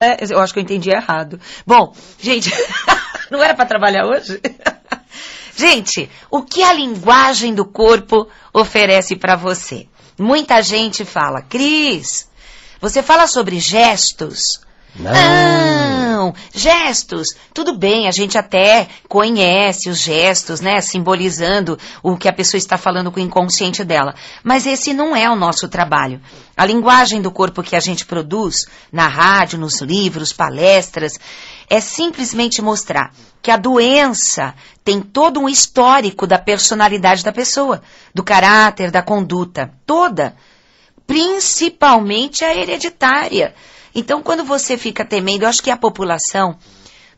Eu acho que eu entendi errado. Bom, gente, não era para trabalhar hoje? Gente, o que a linguagem do corpo oferece para você? Muita gente fala, Cris, você fala sobre gestos? Não, gestos, tudo bem, a gente até conhece os gestos, né, simbolizando o que a pessoa está falando com o inconsciente dela, mas esse não é o nosso trabalho. A linguagem do corpo que a gente produz na rádio, nos livros, palestras, é simplesmente mostrar que a doença tem todo um histórico da personalidade da pessoa, do caráter, da conduta, toda, principalmente a hereditária. Então, quando você fica temendo, eu acho que a população,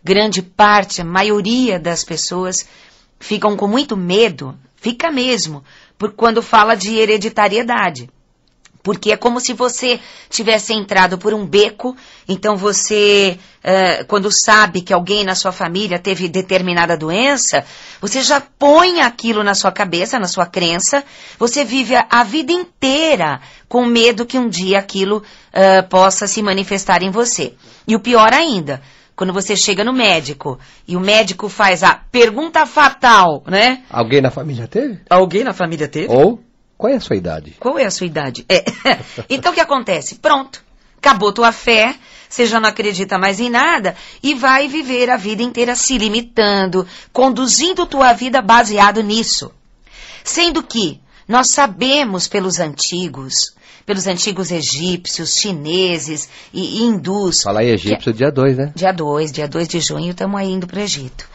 grande parte, a maioria das pessoas, ficam com muito medo, fica mesmo, por quando fala de hereditariedade. Porque é como se você tivesse entrado por um beco, então você, quando sabe que alguém na sua família teve determinada doença, você já põe aquilo na sua cabeça, na sua crença, você vive a vida inteira com medo que um dia aquilo possa se manifestar em você. E o pior ainda, quando você chega no médico e o médico faz a pergunta fatal, né? Alguém na família teve? Alguém na família teve? Ou... Qual é a sua idade? Qual é a sua idade? Então o que acontece? Pronto, acabou tua fé, você já não acredita mais em nada e vai viver a vida inteira se limitando, conduzindo tua vida baseado nisso. Sendo que nós sabemos pelos antigos egípcios, chineses e hindus... Fala aí, egípcio, dia 2, né? Dia 2 de junho, estamos aí indo para o Egito.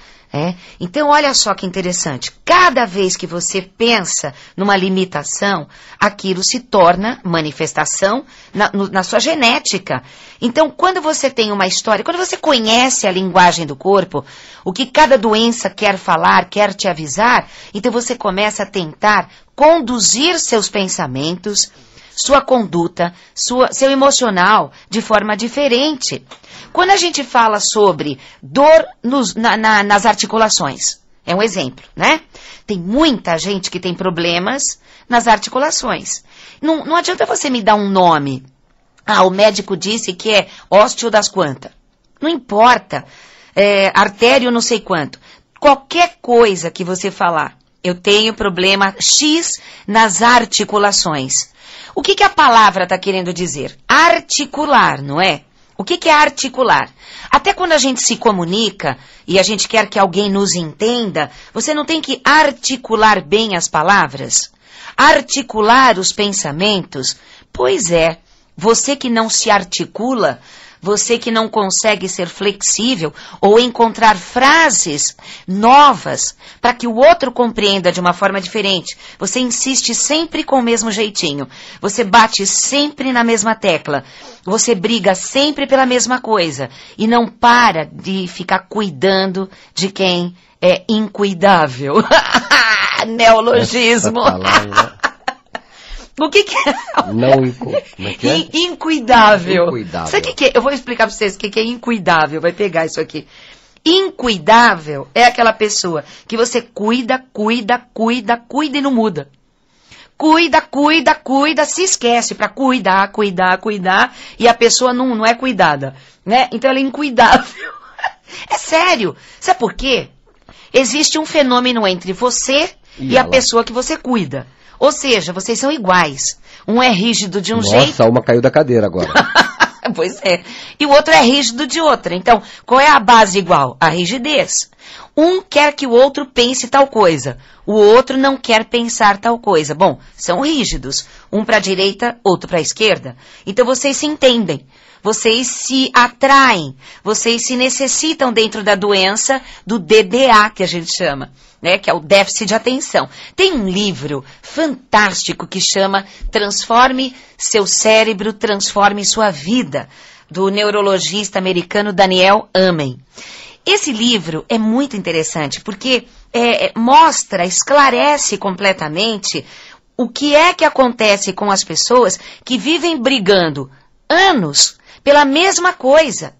Então, olha só que interessante. Cada vez que você pensa numa limitação, aquilo se torna manifestação na sua genética. Então, quando você tem uma história, quando você conhece a linguagem do corpo, o que cada doença quer falar, quer te avisar, então você começa a tentar conduzir seus pensamentos, sua conduta, seu emocional de forma diferente. Quando a gente fala sobre dor nas articulações, é um exemplo, né? Tem muita gente que tem problemas nas articulações. Não adianta você me dar um nome. O médico disse que é ósteo das quantas. Não importa, artério não sei quanto. Qualquer coisa que você falar, eu tenho problema X nas articulações. O que a palavra está querendo dizer? Articular, não é? O que é articular? Até quando a gente se comunica e a gente quer que alguém nos entenda, você não tem que articular bem as palavras? Articular os pensamentos? Pois é, você que não se articula, você que não consegue ser flexível ou encontrar frases novas para que o outro compreenda de uma forma diferente. Você insiste sempre com o mesmo jeitinho. Você bate sempre na mesma tecla. Você briga sempre pela mesma coisa. E não para de ficar cuidando de quem é incuidável. Neologismo. O que é? Não, como é que é? Incuidável. Incuidável. Sabe o que é? Eu vou explicar para vocês o que é incuidável. Vai pegar isso aqui. Incuidável é aquela pessoa que você cuida e não muda. Cuida, se esquece para cuidar, e a pessoa não é cuidada, né? Então ela é incuidável. É sério. Sabe por quê? Existe um fenômeno entre você e a pessoa que você cuida. Ou seja, vocês são iguais. Um é rígido de um jeito... Nossa, uma caiu da cadeira agora. Pois é. E o outro é rígido de outra. Então, qual é a base igual? A rigidez. Um quer que o outro pense tal coisa. O outro não quer pensar tal coisa. Bom, são rígidos. Um para a direita, outro para a esquerda. Então, vocês se entendem. Vocês se atraem. Vocês se necessitam dentro da doença do DDA, que a gente chama, né? Que é o déficit de atenção. Tem um livro fantástico que chama Transforme Seu Cérebro, Transforme Sua Vida, do neurologista americano Daniel Amen. Esse livro é muito interessante porque mostra, esclarece completamente o que é que acontece com as pessoas que vivem brigando anos pela mesma coisa.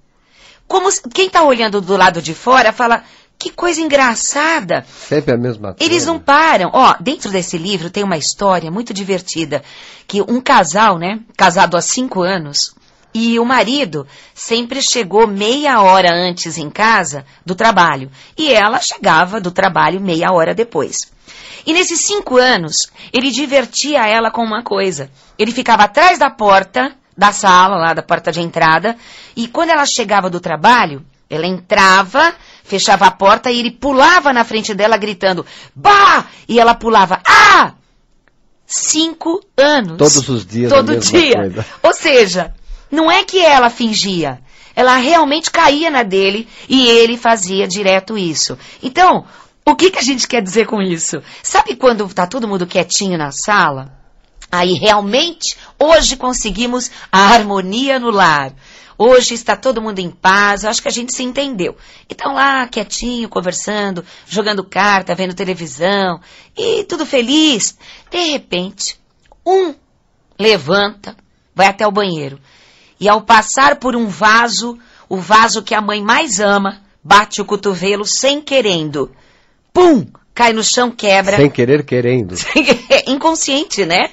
Como quem está olhando do lado de fora fala, que coisa engraçada. Sempre a mesma coisa. Eles não param. Dentro desse livro tem uma história muito divertida, que um casal, né, casado há 5 anos, E o marido sempre chegou meia hora antes em casa do trabalho. E ela chegava do trabalho meia hora depois. E nesses 5 anos, ele divertia ela com uma coisa. Ele ficava atrás da porta da sala, lá da porta de entrada. E quando ela chegava do trabalho, ela entrava, fechava a porta e ele pulava na frente dela gritando, bah! E ela pulava, ah! 5 anos. Todos os dias. Todo dia. Coisa. Ou seja, não é que ela fingia. Ela realmente caía na dele e ele fazia direto isso. Então, o que a gente quer dizer com isso? Sabe quando tá todo mundo quietinho na sala? Aí realmente, hoje conseguimos a harmonia no lar. Hoje está todo mundo em paz, eu acho que a gente se entendeu. Então lá, quietinho, conversando, jogando carta, vendo televisão, e tudo feliz. De repente, um levanta, vai até o banheiro. E ao passar por um vaso, o vaso que a mãe mais ama, bate o cotovelo sem querendo. Pum! Cai no chão, quebra. Sem querer, querendo. Inconsciente, né?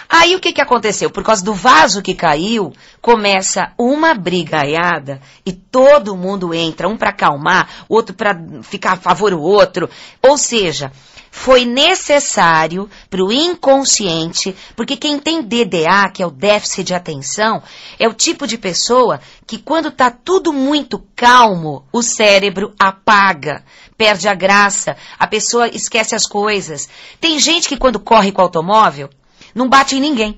Aí o que aconteceu? Por causa do vaso que caiu, começa uma brigaiada e todo mundo entra, um para acalmar, outro para ficar a favor do outro. Ou seja, foi necessário para o inconsciente, porque quem tem DDA, que é o déficit de atenção, é o tipo de pessoa que quando está tudo muito calmo, o cérebro apaga, perde a graça, a pessoa esquece as coisas. Tem gente que quando corre com o automóvel, não bate em ninguém.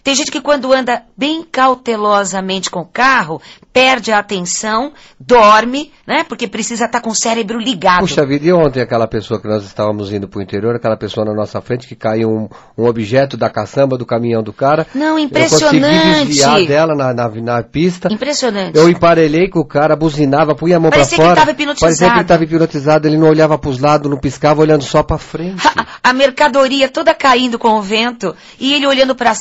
Tem gente que quando anda bem cautelosamente com o carro, perde a atenção, dorme, né? Porque precisa estar com o cérebro ligado. Puxa vida, e ontem aquela pessoa que nós estávamos indo para o interior, aquela pessoa na nossa frente que caiu um objeto da caçamba do caminhão do cara. Não, impressionante. Eu consegui desviar dela na pista. Impressionante. Eu emparelhei com o cara, buzinava, punha a mão para fora. Parecia que ele estava hipnotizado. Parecia que ele estava hipnotizado, ele não olhava para os lados, não piscava, olhando só para frente. A mercadoria toda caindo com o vento e ele olhando para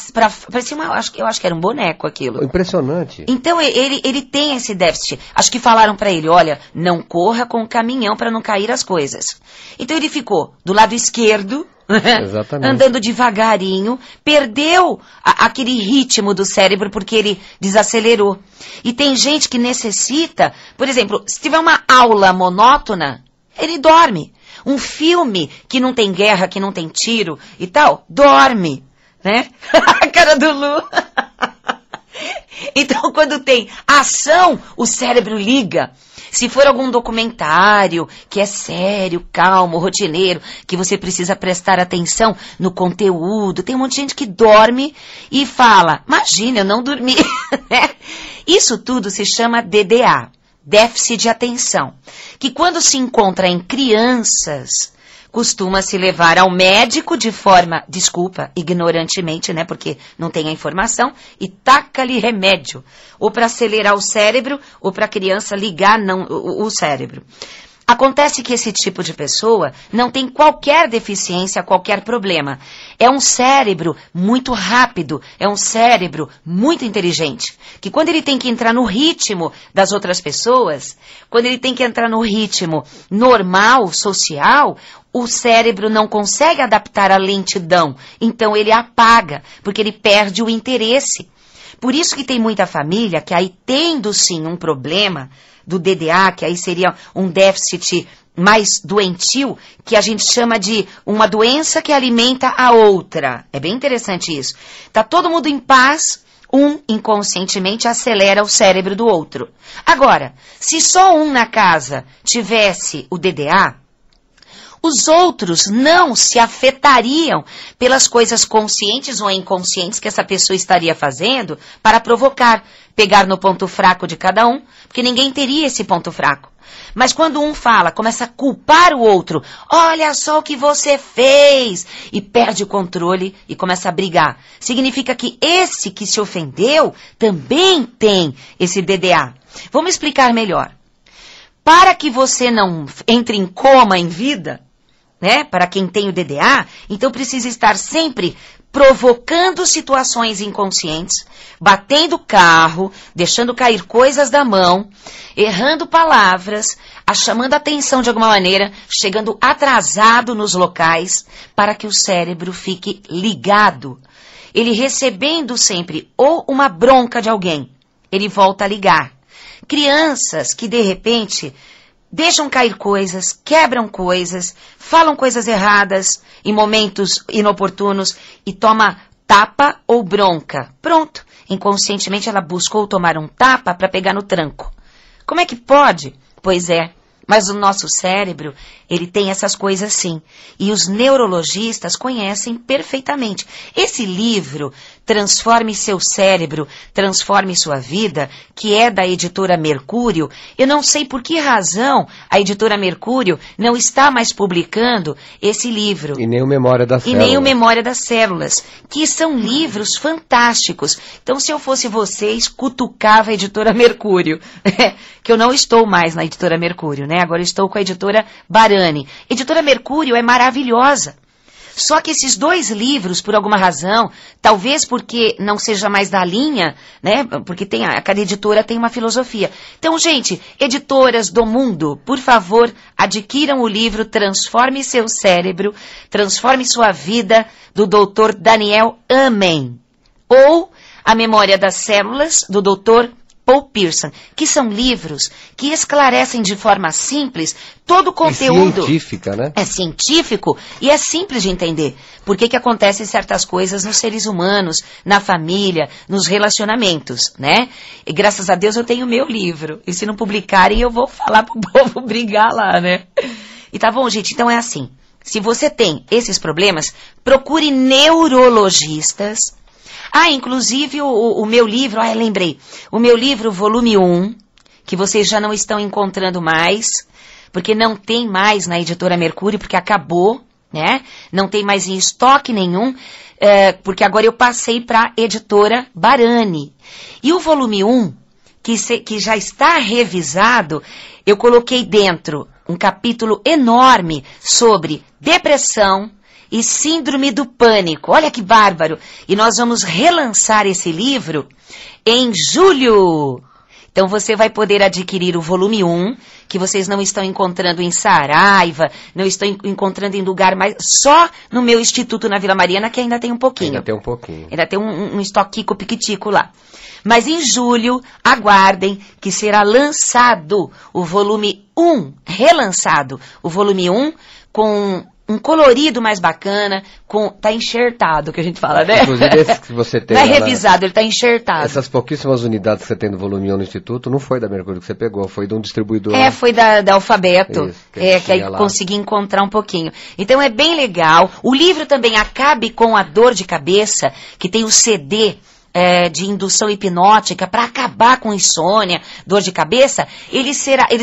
parecia eu acho que era um boneco aquilo. Impressionante. Então ele tem esse déficit. Acho que falaram para ele, olha, não corra com o caminhão para não cair as coisas. Então ele ficou do lado esquerdo, andando devagarinho, perdeu aquele ritmo do cérebro porque ele desacelerou. E tem gente que necessita, por exemplo, se tiver uma aula monótona, ele dorme. Um filme que não tem guerra, que não tem tiro e tal, dorme. Né? A cara do Lu. Então, quando tem ação, o cérebro liga. Se for algum documentário que é sério, calmo, rotineiro, que você precisa prestar atenção no conteúdo, tem um monte de gente que dorme e fala, imagina, eu não dormi. Isso tudo se chama DDA, déficit de atenção, que quando se encontra em crianças, costuma se levar ao médico de forma, ignorantemente, né, porque não tem a informação, e taca-lhe remédio, ou para acelerar o cérebro, ou para a criança ligar o cérebro. Acontece que esse tipo de pessoa não tem qualquer deficiência, qualquer problema. É um cérebro muito rápido, é um cérebro muito inteligente, que quando ele tem que entrar no ritmo das outras pessoas, quando ele tem que entrar no ritmo normal, social, o cérebro não consegue adaptar a lentidão, então ele apaga, porque ele perde o interesse. Por isso que tem muita família que aí tendo sim um problema do DDA, que aí seria um déficit mais doentio, que a gente chama de uma doença que alimenta a outra. É bem interessante isso. Tá todo mundo em paz, um inconscientemente acelera o cérebro do outro. Agora, se só um na casa tivesse o DDA, os outros não se afetariam pelas coisas conscientes ou inconscientes que essa pessoa estaria fazendo para provocar, pegar no ponto fraco de cada um, porque ninguém teria esse ponto fraco. Mas quando um fala, começa a culpar o outro, olha só o que você fez, e perde o controle e começa a brigar. Significa que esse que se ofendeu também tem esse DDA. Vamos explicar melhor. Para que você não entre em coma em vida, né, para quem tem o DDA, então precisa estar sempre provocando situações inconscientes, batendo carro, deixando cair coisas da mão, errando palavras, chamando a atenção de alguma maneira, chegando atrasado nos locais, para que o cérebro fique ligado. Ele recebendo sempre ou uma bronca de alguém, ele volta a ligar. Crianças que, de repente, deixam cair coisas, quebram coisas, falam coisas erradas em momentos inoportunos e toma tapa ou bronca. Pronto. Inconscientemente ela buscou tomar um tapa para pegar no tranco. Como é que pode? Pois é. Mas o nosso cérebro, ele tem essas coisas sim. E os neurologistas conhecem perfeitamente. Esse livro, Transforme Seu Cérebro, Transforme Sua Vida, que é da editora Mercúrio, eu não sei por que razão a editora Mercúrio não está mais publicando esse livro. E nem o Memória das Células. E nem o Memória das Células, que são livros fantásticos. Então, se eu fosse vocês, cutucava a editora Mercúrio. Que eu não estou mais na editora Mercúrio, né? Agora estou com a editora Barani. Editora Mercúrio é maravilhosa. Só que esses 2 livros, por alguma razão, talvez porque não seja mais da linha, né? Porque cada editora tem uma filosofia. Então, gente, editoras do mundo, por favor, adquiram o livro Transforme Seu Cérebro, Transforme Sua Vida, do Dr. Daniel Amen. Ou A Memória das Células, do Dr. Paul Pearson, que são livros que esclarecem de forma simples todo o conteúdo. É científica, né? É científico e é simples de entender. Por que acontecem certas coisas nos seres humanos, na família, nos relacionamentos, né? E graças a Deus eu tenho o meu livro. E se não publicarem, eu vou falar pro povo brigar lá, né? E tá bom, gente? Então é assim. Se você tem esses problemas, procure neurologistas. Inclusive o meu livro, lembrei, o meu livro volume 1, que vocês já não estão encontrando mais, porque não tem mais na editora Mercúrio, porque acabou, né? Não tem mais em estoque nenhum, porque agora eu passei para a editora Barani. E o volume 1, que já está revisado, eu coloquei dentro um capítulo enorme sobre depressão, e Síndrome do Pânico. Olha que bárbaro! E nós vamos relançar esse livro em julho. Então você vai poder adquirir o volume 1, que vocês não estão encontrando em Saraiva, não estão encontrando em lugar mais... Só no meu instituto na Vila Mariana, que ainda tem um pouquinho. Ainda tem um pouquinho. Ainda tem um estoquico piquitico lá. Mas em julho, aguardem que será lançado o volume 1, relançado. O volume 1 com um colorido mais bacana, tá enxertado, que a gente fala, né? Inclusive esse que você tem. Não é revisado, ele tá enxertado. Essas pouquíssimas unidades que você tem no volume 1 no Instituto, não foi da Mercúrio que você pegou, foi de um distribuidor. Foi da Alfabeto. Isso, que aí consegui encontrar um pouquinho. Então é bem legal. O livro também Acabe com a Dor de Cabeça, que tem o CD de indução hipnótica para acabar com insônia, dor de cabeça, ele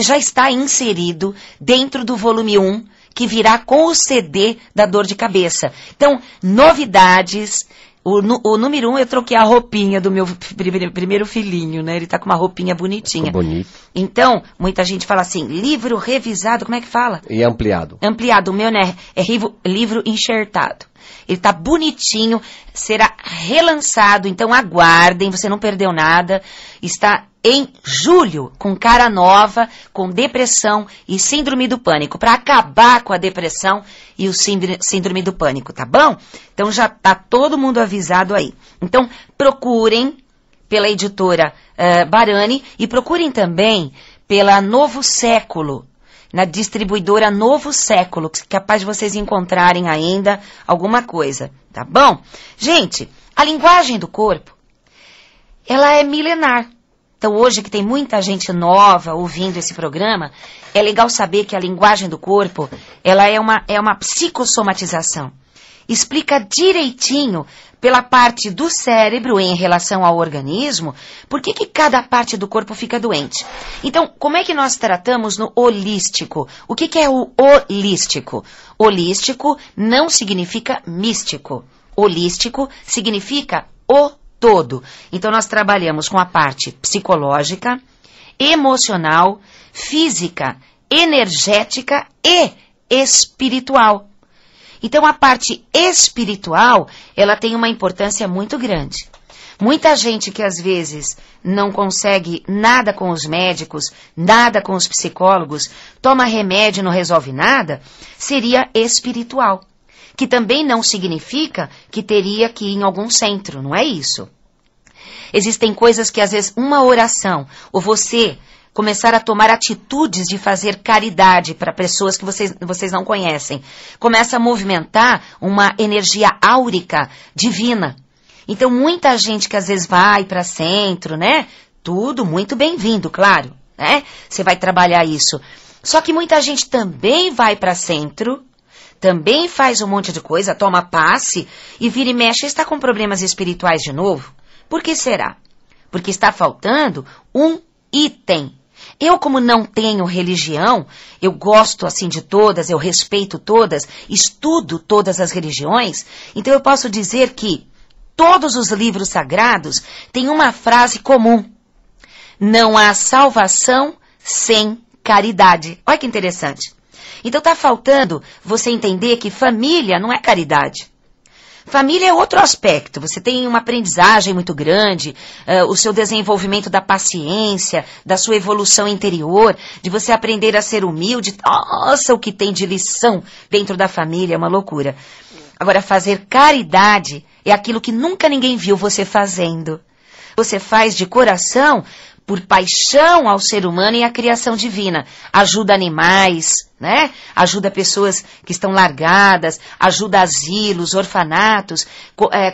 já está inserido dentro do volume 1, que virá com o CD da dor de cabeça. Então, novidades. O número 1, eu troquei a roupinha do meu primeiro filhinho, né? Ele tá com uma roupinha bonitinha. Ficou bonito. Então, muita gente fala assim, livro revisado, como é que fala? E ampliado. Ampliado, o meu, né? É livro enxertado. Ele tá bonitinho, será relançado, então aguardem, você não perdeu nada. Está em julho, com cara nova, com depressão e síndrome do pânico, para acabar com a depressão e o síndrome do pânico, tá bom? Então já tá todo mundo avisado aí. Então procurem pela editora Barani e procurem também pela Novo Século, na distribuidora Novo Século, que é capaz de vocês encontrarem ainda alguma coisa, tá bom? Gente, a linguagem do corpo, ela é milenar. Então hoje que tem muita gente nova ouvindo esse programa, é legal saber que a linguagem do corpo, ela é uma psicossomatização. Explica direitinho pela parte do cérebro em relação ao organismo, por que cada parte do corpo fica doente. Então, como é que nós tratamos no holístico? O que é o holístico? Holístico não significa místico. Holístico significa o todo. Então, nós trabalhamos com a parte psicológica, emocional, física, energética e espiritual. Então, a parte espiritual, ela tem uma importância muito grande. Muita gente que, às vezes, não consegue nada com os médicos, nada com os psicólogos, toma remédio e não resolve nada, seria espiritual. Que também não significa que teria que ir em algum centro, não é isso. Existem coisas que às vezes uma oração, ou você começar a tomar atitudes de fazer caridade para pessoas que vocês não conhecem, começa a movimentar uma energia áurica divina. Então muita gente que às vezes vai para centro, né? Tudo muito bem-vindo, claro, né? Você vai trabalhar isso. Só que muita gente também vai para centro, também faz um monte de coisa, toma passe e vira e mexe e está com problemas espirituais de novo. Por que será? Porque está faltando um item. Eu, como não tenho religião, eu gosto assim de todas, eu respeito todas, estudo todas as religiões, então eu posso dizer que todos os livros sagrados têm uma frase comum. Não há salvação sem caridade. Olha que interessante. Então está faltando você entender que família não é caridade. Família é outro aspecto. Você tem uma aprendizagem muito grande, o seu desenvolvimento da paciência, da sua evolução interior, de você aprender a ser humilde. Nossa, o que tem de lição dentro da família é uma loucura. Agora, fazer caridade é aquilo que nunca ninguém viu você fazendo. Você faz de coração, por paixão ao ser humano e à criação divina. Ajuda animais, né? Ajuda pessoas que estão largadas, ajuda asilos, orfanatos,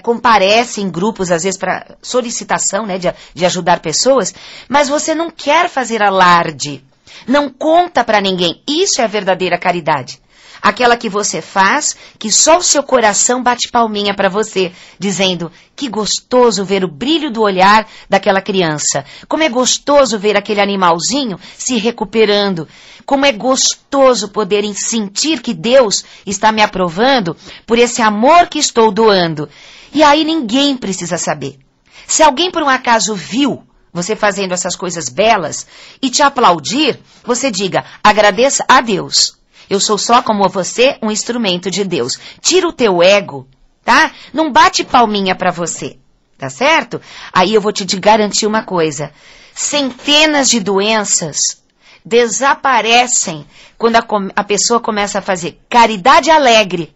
comparece em grupos, às vezes, para solicitação, né, de ajudar pessoas, mas você não quer fazer alarde, não conta para ninguém. Isso é a verdadeira caridade. Aquela que você faz, que só o seu coração bate palminha para você, dizendo, que gostoso ver o brilho do olhar daquela criança. Como é gostoso ver aquele animalzinho se recuperando. Como é gostoso poder sentir que Deus está me aprovando por esse amor que estou doando. E aí ninguém precisa saber. Se alguém por um acaso viu você fazendo essas coisas belas e te aplaudir, você diga, agradeça a Deus. Eu sou só como você, um instrumento de Deus. Tira o teu ego, tá? Não bate palminha pra você, tá certo? Aí eu vou te garantir uma coisa. Centenas de doenças desaparecem quando a pessoa começa a fazer caridade alegre.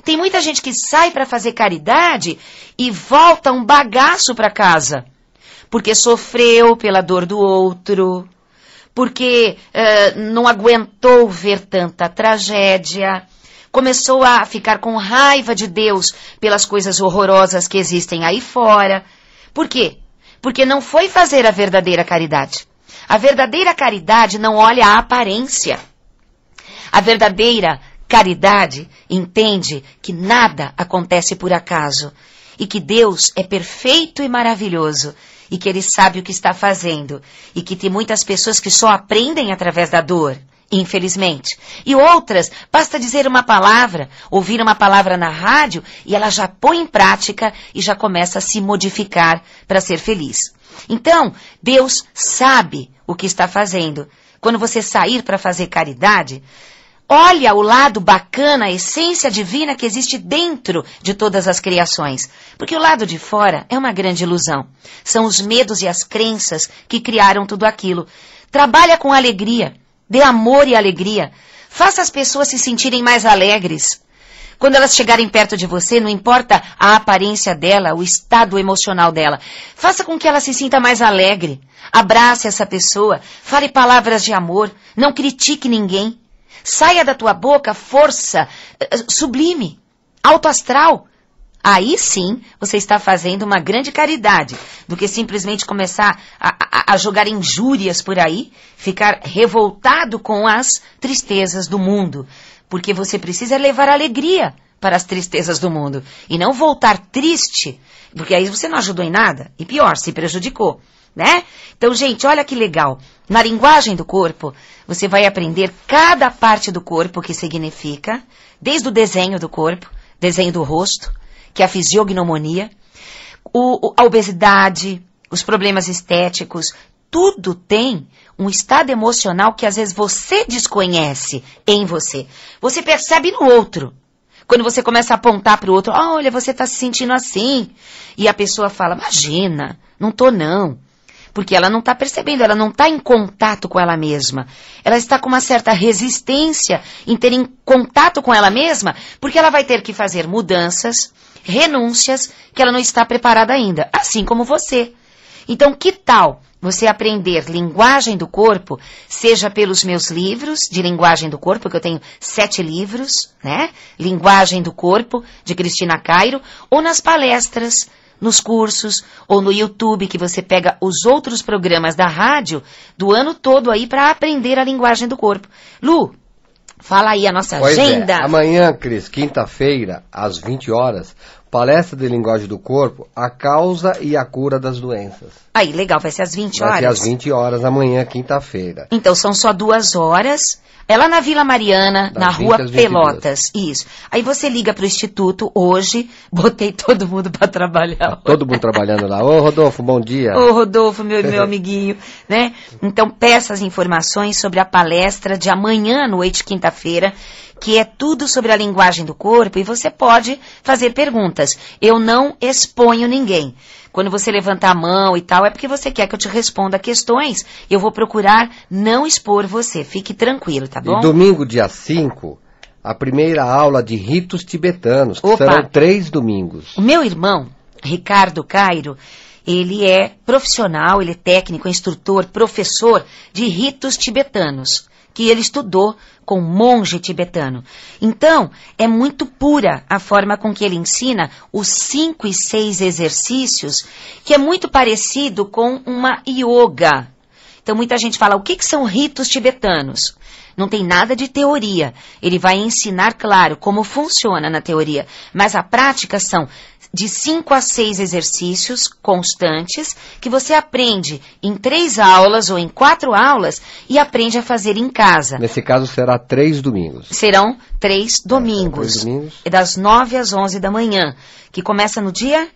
Tem muita gente que sai para fazer caridade e volta um bagaço para casa. Porque sofreu pela dor do outro, porque não aguentou ver tanta tragédia, começou a ficar com raiva de Deus pelas coisas horrorosas que existem aí fora. Por quê? Porque não foi fazer a verdadeira caridade. A verdadeira caridade não olha a aparência. A verdadeira caridade entende que nada acontece por acaso e que Deus é perfeito e maravilhoso. E que Ele sabe o que está fazendo. E que tem muitas pessoas que só aprendem através da dor, infelizmente. E outras, basta dizer uma palavra, ouvir uma palavra na rádio, e ela já põe em prática e já começa a se modificar para ser feliz. Então, Deus sabe o que está fazendo. Quando você sair para fazer caridade, olha o lado bacana, a essência divina que existe dentro de todas as criações. Porque o lado de fora é uma grande ilusão. São os medos e as crenças que criaram tudo aquilo. Trabalha com alegria. Dê amor e alegria. Faça as pessoas se sentirem mais alegres. Quando elas chegarem perto de você, não importa a aparência dela, o estado emocional dela. Faça com que ela se sinta mais alegre. Abrace essa pessoa. Fale palavras de amor. Não critique ninguém. Saia da tua boca força sublime, alto astral. Aí sim você está fazendo uma grande caridade, do que simplesmente começar a jogar injúrias por aí, ficar revoltado com as tristezas do mundo. Porque você precisa levar alegria para as tristezas do mundo e não voltar triste, porque aí você não ajudou em nada e pior, se prejudicou. Né? Então, gente, olha que legal. Na linguagem do corpo, você vai aprender cada parte do corpo que significa, desde o desenho do corpo, desenho do rosto, que é a fisiognomonia, a obesidade, os problemas estéticos, tudo tem um estado emocional que às vezes você desconhece em você. Você percebe no outro. Quando você começa a apontar para o outro, olha, você está se sentindo assim. E a pessoa fala, imagina, não tô não. Porque ela não está percebendo, ela não está em contato com ela mesma. Ela está com uma certa resistência em ter em contato com ela mesma, porque ela vai ter que fazer mudanças, renúncias, que ela não está preparada ainda. Assim como você. Então, que tal você aprender linguagem do corpo, seja pelos meus livros de linguagem do corpo, que eu tenho 7 livros, né? Linguagem do corpo, de Cristina Cairo, ou nas palestras, nos cursos, ou no YouTube, que você pega os outros programas da rádio do ano todo aí para aprender a linguagem do corpo. Lu, fala aí a nossa agenda. Amanhã, Cris, quinta-feira, às 20 horas, palestra de linguagem do corpo, a causa e a cura das doenças. Aí, legal, vai ser às 20 horas? Vai ser às 20 horas amanhã, quinta-feira. Então, são só 2 horas. É lá na Vila Mariana, na Rua Pelotas. Isso. Aí você liga pro Instituto hoje, botei todo mundo para trabalhar. Todo mundo trabalhando lá. Ô, Rodolfo, bom dia. Ô, Rodolfo, meu amiguinho, né? Então, peça as informações sobre a palestra de amanhã à noite, quinta-feira, que é tudo sobre a linguagem do corpo, e você pode fazer perguntas. Eu não exponho ninguém. Quando você levantar a mão e tal, é porque você quer que eu te responda questões. Eu vou procurar não expor você. Fique tranquilo, tá bom? E domingo, dia 5, a primeira aula de ritos tibetanos, que serão 3 domingos. O meu irmão, Ricardo Cairo, ele é profissional, ele é técnico, instrutor, professor de ritos tibetanos, que ele estudou com um monge tibetano. Então, é muito pura a forma com que ele ensina os 5 e 6 exercícios, que é muito parecido com uma yoga. Então, muita gente fala, o que são ritos tibetanos? Não tem nada de teoria. Ele vai ensinar, claro, como funciona na teoria, mas a prática são de 5 a 6 exercícios constantes que você aprende em 3 aulas ou em 4 aulas e aprende a fazer em casa. Nesse caso será 3 domingos. Serão 3 domingos. 3 domingos. É das 9 às 11 da manhã, que começa no dia...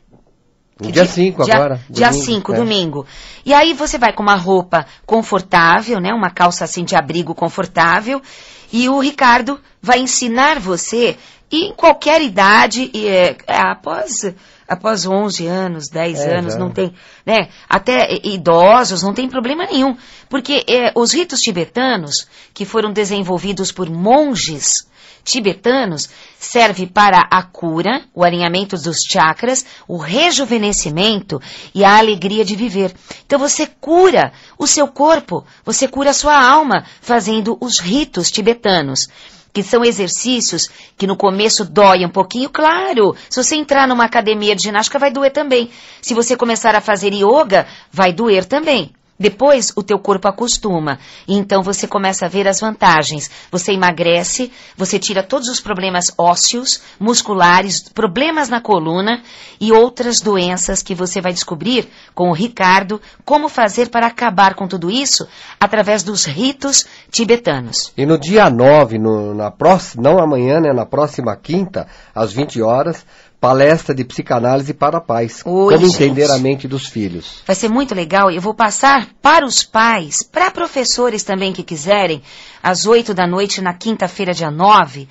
No dia 5 agora. Dia 5, domingo. E aí você vai com uma roupa confortável, né? Uma calça assim de abrigo confortável. E o Ricardo vai ensinar você, e em qualquer idade, após 11 anos, 10 anos, não tem, né? Até idosos, não tem problema nenhum. Porque os ritos tibetanos, que foram desenvolvidos por monges tibetanos, serve para a cura, o alinhamento dos chakras, o rejuvenescimento e a alegria de viver. Então você cura o seu corpo, você cura a sua alma fazendo os ritos tibetanos, que são exercícios que no começo dói um pouquinho, claro. Se você entrar numa academia de ginástica, vai doer também. Se você começar a fazer yoga, vai doer também. Depois, o teu corpo acostuma, e então você começa a ver as vantagens. Você emagrece, você tira todos os problemas ósseos, musculares, problemas na coluna e outras doenças que você vai descobrir com o Ricardo, como fazer para acabar com tudo isso através dos ritos tibetanos. E no dia 9, não amanhã, né, na próxima quinta, às 20 horas, palestra de psicanálise para pais. Como entender a mente dos filhos. Vai ser muito legal. Eu vou passar para os pais, para professores também que quiserem, às 8 da noite, na quinta-feira, dia 9.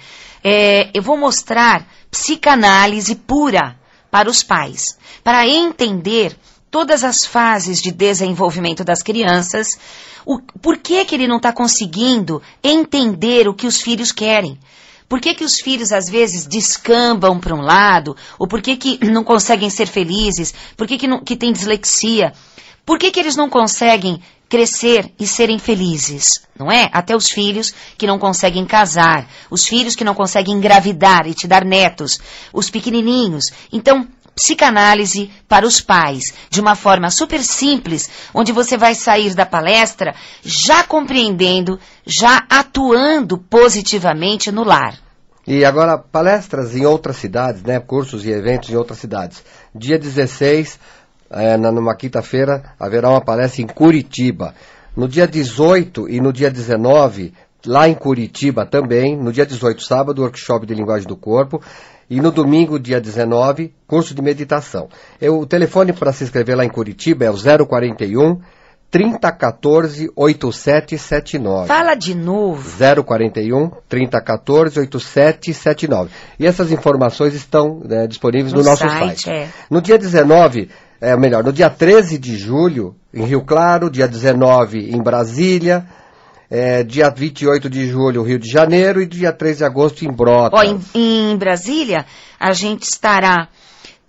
Eu vou mostrar psicanálise pura para os pais, para entender todas as fases de desenvolvimento das crianças, por que ele não está conseguindo entender o que os filhos querem. Por que os filhos, às vezes, descambam para um lado? Ou por que não conseguem ser felizes? Por que tem dislexia? Por que eles não conseguem crescer e serem felizes? Não é? Até os filhos que não conseguem casar. Os filhos que não conseguem engravidar e te dar netos. Os pequenininhos. Então, psicanálise para os pais, de uma forma super simples, onde você vai sair da palestra já compreendendo, já atuando positivamente no lar. E agora, palestras em outras cidades, né? Cursos e eventos em outras cidades. Dia 16, numa quinta-feira, haverá uma palestra em Curitiba. No dia 18 e no dia 19, lá em Curitiba também, no dia 18, sábado, workshop de linguagem do corpo. E no domingo, dia 19, curso de meditação. O telefone para se inscrever lá em Curitiba é o 041 3014 8779. Fala de novo. 041 3014 8779. E essas informações estão disponíveis no nosso site. No dia 19, no dia 13 de julho, em Rio Claro, dia 19 em Brasília, dia 28 de julho, Rio de Janeiro, e dia 3 de agosto em Brotas. Em Brasília, a gente estará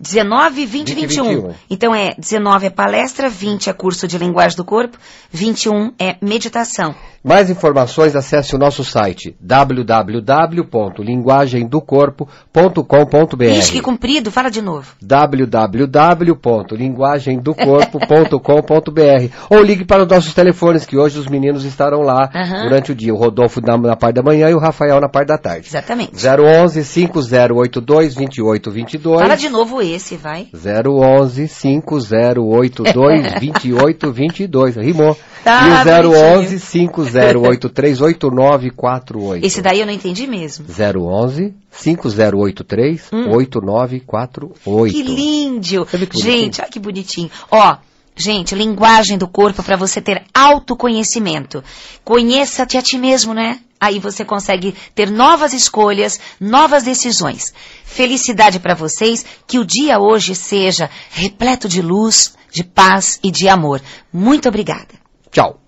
19, 20 e 21. Então 19 é palestra, 20 é curso de linguagem do corpo, 21 é meditação. Mais informações, acesse o nosso site www.linguagemdocorpo.com.br. Ixi, que comprido, fala de novo. www.linguagemdocorpo.com.br. Ou ligue para os nossos telefones, que hoje os meninos estarão lá durante o dia. O Rodolfo na parte da manhã e o Rafael na parte da tarde. Exatamente. 011-5082-2822. Fala de novo esse, vai. 011-5082-2822. Rimou. Tá, e o 011-5083-8948. Esse daí eu não entendi mesmo. 011-5083-8948. Que lindo! Gente, olha que bonitinho. Ó, gente, linguagem do corpo para você ter autoconhecimento. Conheça-te a ti mesmo, né? Aí você consegue ter novas escolhas, novas decisões. Felicidade para vocês, que o dia hoje seja repleto de luz, de paz e de amor. Muito obrigada. Tchau.